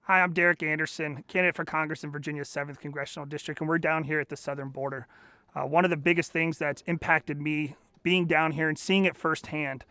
Hi, I'm Derek Anderson, candidate for Congress in Virginia's 7th Congressional District, and we're down here at the southern border. One of the biggest things that's impacted me being down here and seeing it firsthand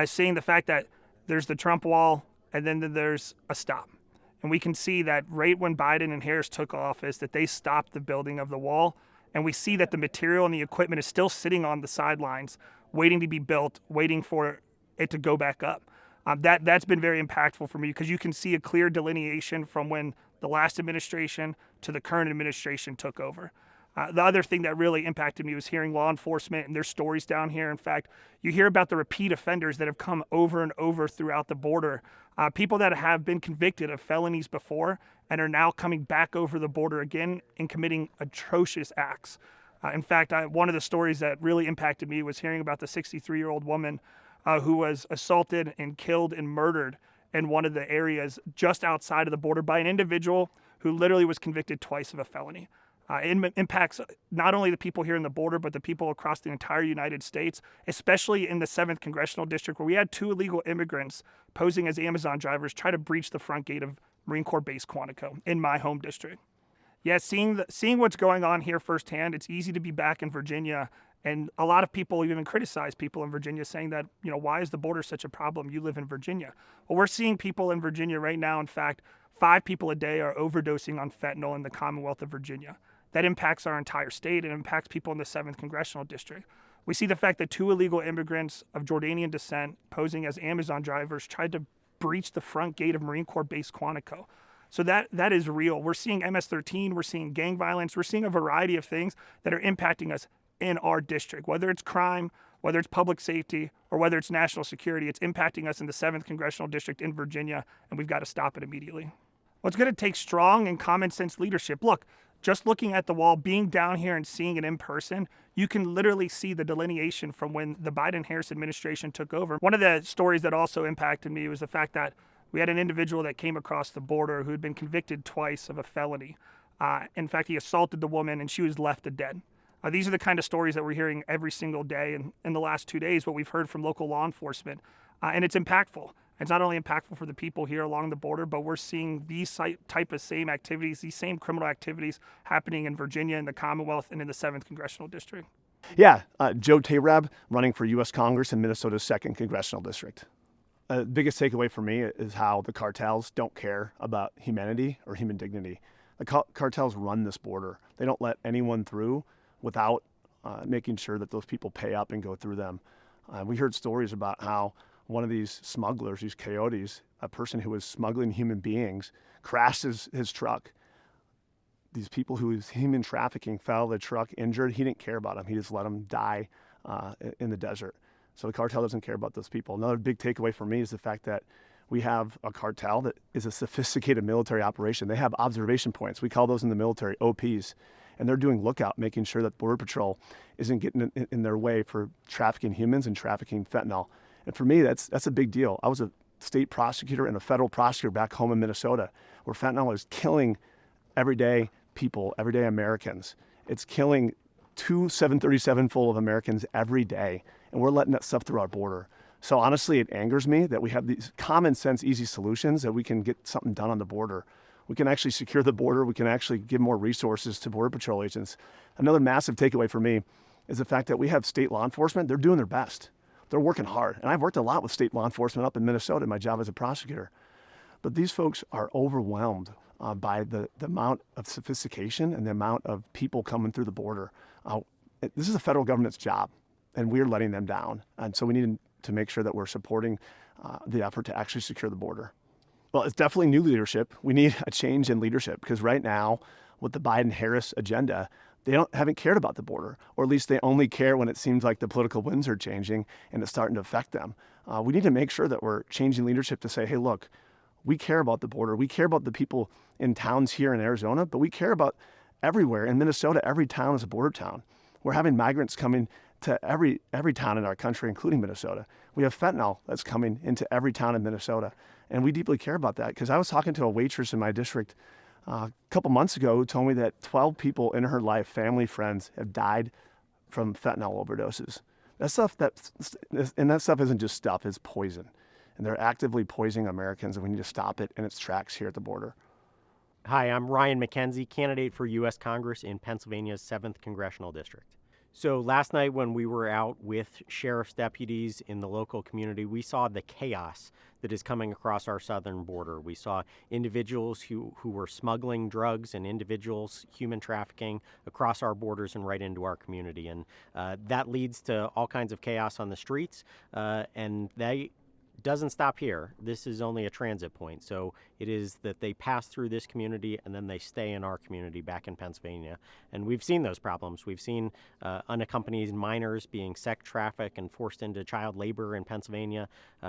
is seeing the fact that there's the Trump wall and then there's a stop. And we can see that right when Biden and Harris took office that they stopped the building of the wall. And we see that the material and the equipment is still sitting on the sidelines, waiting to be built, waiting for it to go back up. That's been very impactful for me because you can see a clear delineation from when the last administration to the current administration took over. The other thing that really impacted me was hearing law enforcement and their stories down here. In fact, you hear about the repeat offenders that have come over and over throughout the border, people that have been convicted of felonies before and are now coming back over the border again and committing atrocious acts. In fact, one of the stories that really impacted me was hearing about the 63-year-old woman who was assaulted and killed and murdered in one of the areas just outside of the border by an individual who literally was convicted twice of a felony. It impacts not only the people here in the border, but the people across the entire United States, especially in the 7th Congressional District, where we had 2 illegal immigrants posing as Amazon drivers try to breach the front gate of Marine Corps Base Quantico in my home district. Yeah, seeing what's going on here firsthand, it's easy to be back in Virginia. And a lot of people even criticize people in Virginia saying that, why is the border such a problem? You live in Virginia. Well, we're seeing people in Virginia right now. In fact, 5 people a day are overdosing on fentanyl in the Commonwealth of Virginia. That impacts our entire state and impacts people in the 7th Congressional District. We see the fact that 2 illegal immigrants of Jordanian descent posing as Amazon drivers tried to breach the front gate of Marine Corps Base Quantico. So that is real. We're seeing MS-13, we're seeing gang violence, we're seeing a variety of things that are impacting us in our district, whether it's crime, whether it's public safety, or whether it's national security. It's impacting us in the 7th Congressional District in Virginia, and we've got to stop it immediately. Well, it's going to take strong and common sense leadership. Look, just looking at the wall, being down here and seeing it in person, you can literally see the delineation from when the Biden-Harris administration took over. One of the stories that also impacted me was the fact that we had an individual that came across the border who had been convicted twice of a felony. In fact, he assaulted the woman and she was left dead. These are the kind of stories that we're hearing every single day. And in the last 2 days, what we've heard from local law enforcement. And it's impactful. It's not only impactful for the people here along the border, but we're seeing these type of same activities, these same criminal activities happening in Virginia, in the Commonwealth, and in the 7th Congressional District. Yeah, Joe Tayrab, running for U.S. Congress in Minnesota's 2nd Congressional District. The biggest takeaway for me is how the cartels don't care about humanity or human dignity. The cartels run this border. They don't let anyone through without making sure that those people pay up and go through them. We heard stories about how one of these smugglers, these coyotes, a person who was smuggling human beings, crashed his truck. These people who was human trafficking fell out of the truck injured. He didn't care about them. He just let them die in the desert. So the cartel doesn't care about those people. Another big takeaway for me is the fact that we have a cartel that is a sophisticated military operation. They have observation points. We call those in the military OPs. And they're doing lookout, making sure that Border Patrol isn't getting in their way for trafficking humans and trafficking fentanyl. And for me, that's a big deal. I was a state prosecutor and a federal prosecutor back home in Minnesota, where fentanyl is killing everyday people, everyday Americans. It's killing 2 737 full of Americans every day, and we're letting that stuff through our border. So honestly, it angers me that we have these common sense, easy solutions that we can get something done on the border. We can actually secure the border. We can actually give more resources to Border Patrol agents. Another massive takeaway for me is the fact that we have state law enforcement. They're doing their best. They're working hard. And I've worked a lot with state law enforcement up in Minnesota in my job as a prosecutor. But these folks are overwhelmed by the amount of sophistication and the amount of people coming through the border. This is the federal government's job, and we're letting them down. And so we need to make sure that we're supporting the effort to actually secure the border. Well, it's definitely new leadership. We need a change in leadership because right now, with the Biden-Harris agenda, they haven't cared about the border, or at least they only care when it seems like the political winds are changing and it's starting to affect them. We need to make sure that we're changing leadership to say, hey, look, we care about the border. We care about the people in towns here in Arizona, but we care about everywhere. In Minnesota, every town is a border town. We're having migrants coming to every town in our country, including Minnesota. We have fentanyl that's coming into every town in Minnesota. And we deeply care about that because I was talking to a waitress in my district a couple months ago who told me that 12 people in her life, family, friends, have died from fentanyl overdoses. That stuff isn't just stuff, it's poison. And they're actively poisoning Americans, and we need to stop it in its tracks here at the border. Hi, I'm Ryan McKenzie, candidate for U.S. Congress in Pennsylvania's 7th Congressional District. So last night when we were out with sheriff's deputies in the local community, we saw the chaos that is coming across our southern border. We saw individuals who were smuggling drugs and individuals human trafficking across our borders and right into our community. And that leads to all kinds of chaos on the streets, and they doesn't stop here. This is only a transit point. So it is that they pass through this community and then they stay in our community back in Pennsylvania. And we've seen those problems. We've seen unaccompanied minors being sex trafficked and forced into child labor in Pennsylvania.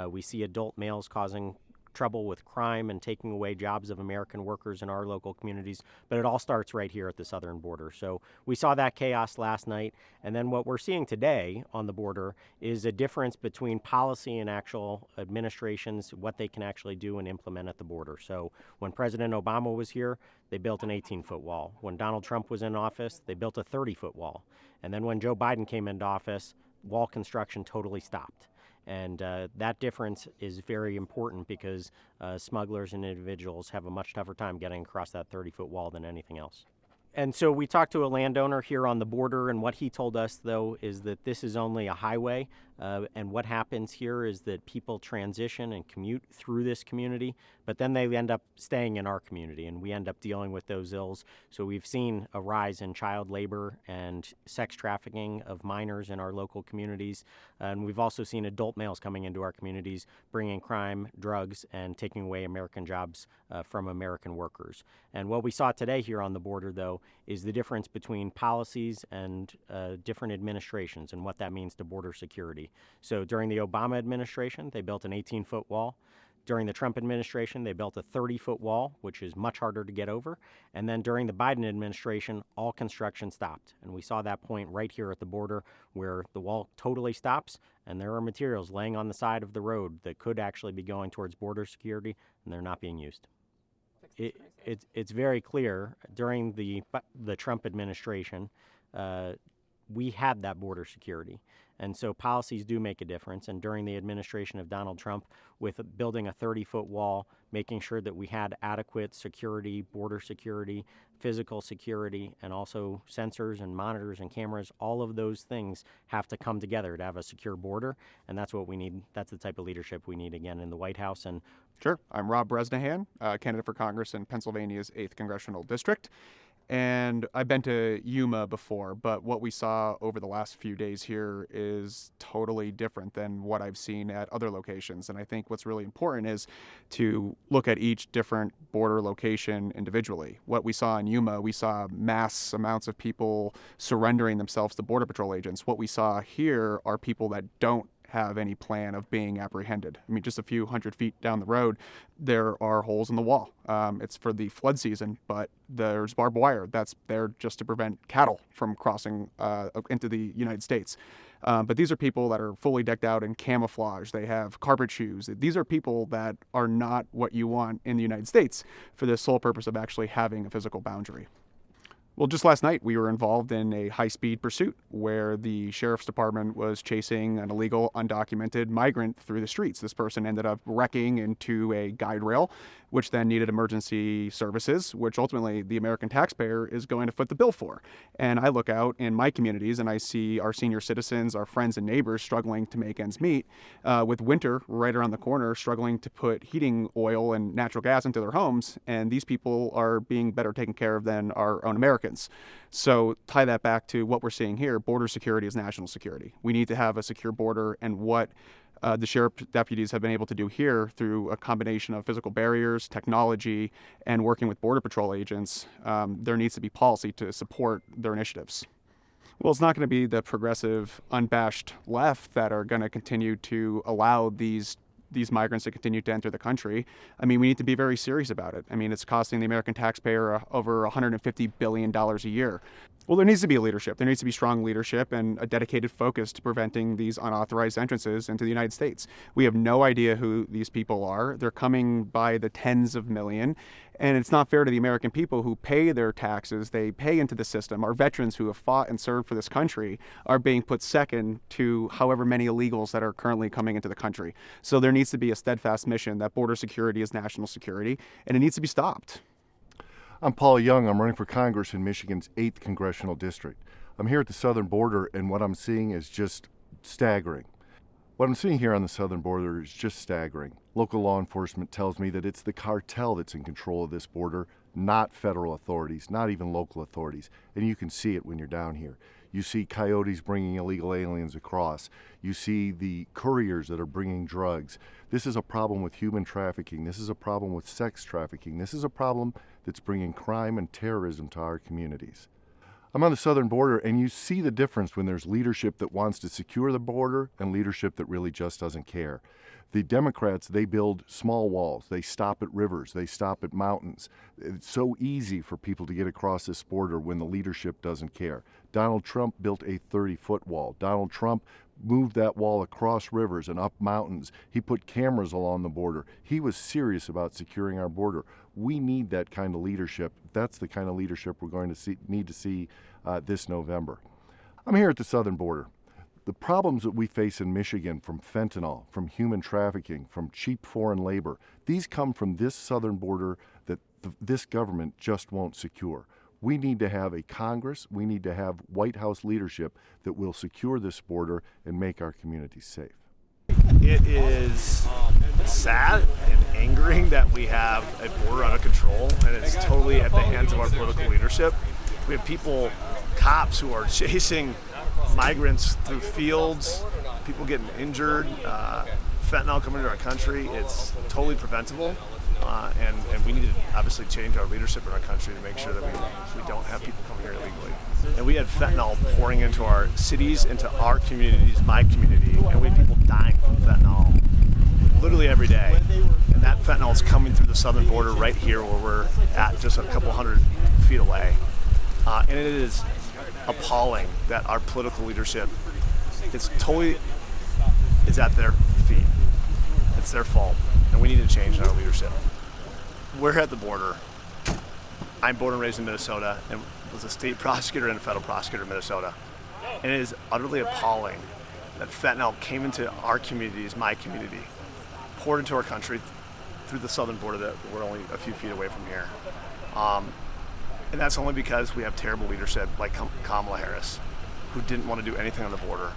We see adult males causing trouble with crime and taking away jobs of American workers in our local communities, but it all starts right here at the southern border. So we saw that chaos last night, and then what we're seeing today on the border is a difference between policy and actual administrations, what they can actually do and implement at the border. So when President Obama was here, they built an 18-foot wall. When Donald Trump was in office, they built a 30-foot wall. And then when Joe Biden came into office, wall construction totally stopped. And that difference is very important because smugglers and individuals have a much tougher time getting across that 30-foot wall than anything else. And so we talked to a landowner here on the border, and what he told us, though, is that this is only a highway. And what happens here is that people transition and commute through this community, but then they end up staying in our community, and we end up dealing with those ills. So we've seen a rise in child labor and sex trafficking of minors in our local communities. And we've also seen adult males coming into our communities, bringing crime, drugs, and taking away American jobs from American workers. And what we saw today here on the border, though, is the difference between policies and different administrations and what that means to border security. So during the Obama administration, they built an 18-foot wall. During the Trump administration, they built a 30-foot wall, which is much harder to get over. And then during the Biden administration, all construction stopped. And we saw that point right here at the border where the wall totally stops, and there are materials laying on the side of the road that could actually be going towards border security, and they're not being used. It's very clear during the Trump administration, we had that border security. And so policies do make a difference. And during the administration of Donald Trump, with building a 30-foot wall, making sure that we had adequate security, border security, physical security, and also sensors and monitors and cameras, all of those things have to come together to have a secure border. And that's what we need. That's the type of leadership we need, again, in the White House. And Sure. I'm Rob Bresnahan, candidate for Congress in Pennsylvania's 8th Congressional District. And I've been to Yuma before, but what we saw over the last few days here is totally different than what I've seen at other locations. And I think what's really important is to look at each different border location individually. What we saw in Yuma, we saw mass amounts of people surrendering themselves to Border Patrol agents. What we saw here are people that don't have any plan of being apprehended. I mean, just a few hundred feet down the road, there are holes in the wall. It's for the flood season, but there's barbed wire that's there just to prevent cattle from crossing into the United States. But these are people that are fully decked out in camouflage. They have carpet shoes. These are people that are not what you want in the United States for the sole purpose of actually having a physical boundary. Well, just last night, we were involved in a high-speed pursuit where the sheriff's department was chasing an illegal, undocumented migrant through the streets. This person ended up wrecking into a guide rail, which then needed emergency services, which ultimately the American taxpayer is going to foot the bill for. And I look out in my communities and I see our senior citizens, our friends and neighbors struggling to make ends meet, with winter right around the corner, struggling to put heating oil and natural gas into their homes. And these people are being better taken care of than our own Americans. So tie that back to what we're seeing here. Border security is national security. We need to have a secure border, and what the sheriff deputies have been able to do here through a combination of physical barriers, technology, and working with Border Patrol agents, there needs to be policy to support their initiatives. Well, it's not going to be the progressive, unabashed left that are going to continue to allow these migrants to continue to enter the country. I mean, we need to be very serious about it. I mean, it's costing the American taxpayer over $150 billion a year. Well, there needs to be leadership. There needs to be strong leadership and a dedicated focus to preventing these unauthorized entrances into the United States. We have no idea who these people are. They're coming by the tens of millions, and it's not fair to the American people who pay their taxes. They pay into the system. Our veterans who have fought and served for this country are being put second to however many illegals that are currently coming into the country. So there needs to be a steadfast mission that border security is national security, and it needs to be stopped. I'm Paul Young. I'm running for Congress in Michigan's 8th Congressional District. I'm here at the southern border, and what I'm seeing is just staggering. What I'm seeing here on the southern border is just staggering. Local law enforcement tells me that it's the cartel that's in control of this border, not federal authorities, not even local authorities. And you can see it when you're down here. You see coyotes bringing illegal aliens across. You see the couriers that are bringing drugs. This is a problem with human trafficking. This is a problem with sex trafficking. This is a problem that's bringing crime and terrorism to our communities. I'm on the southern border, and you see the difference when there's leadership that wants to secure the border and leadership that really just doesn't care. The Democrats, they build small walls. They stop at rivers. They stop at mountains. It's so easy for people to get across this border when the leadership doesn't care. Donald Trump built a 30-foot wall. Donald Trump moved that wall across rivers and up mountains. He put cameras along the border. He was serious about securing our border. We need that kind of leadership. That's the kind of leadership we're going to need to see this November. I'm here at the southern border. The problems that we face in Michigan from fentanyl, from human trafficking, from cheap foreign labor, these come from this southern border that this government just won't secure. We need to have a Congress, we need to have White House leadership that will secure this border and make our communities safe. It is sad and angering that we have a border out of control and it's totally at the hands of our political leadership. We have people, cops, who are chasing migrants through fields, people getting injured, fentanyl coming into our country. It's totally preventable, and we need to obviously change our leadership in our country to make sure that we don't have people coming here illegally. And we had fentanyl pouring into our cities, into our communities, my community, and we had people dying from fentanyl literally every day. And that fentanyl is coming through the southern border right here where we're at, just a couple hundred feet away. And it is appalling that our political leadership is at their feet. It's their fault, and we need to change our leadership. We're at the border. I'm born and raised in Minnesota and was a state prosecutor and a federal prosecutor in Minnesota. And it is utterly appalling that fentanyl came into our communities, my community, poured into our country through the southern border that we're only a few feet away from here. And that's only because we have terrible leadership like Kamala Harris, who didn't want to do anything on the border.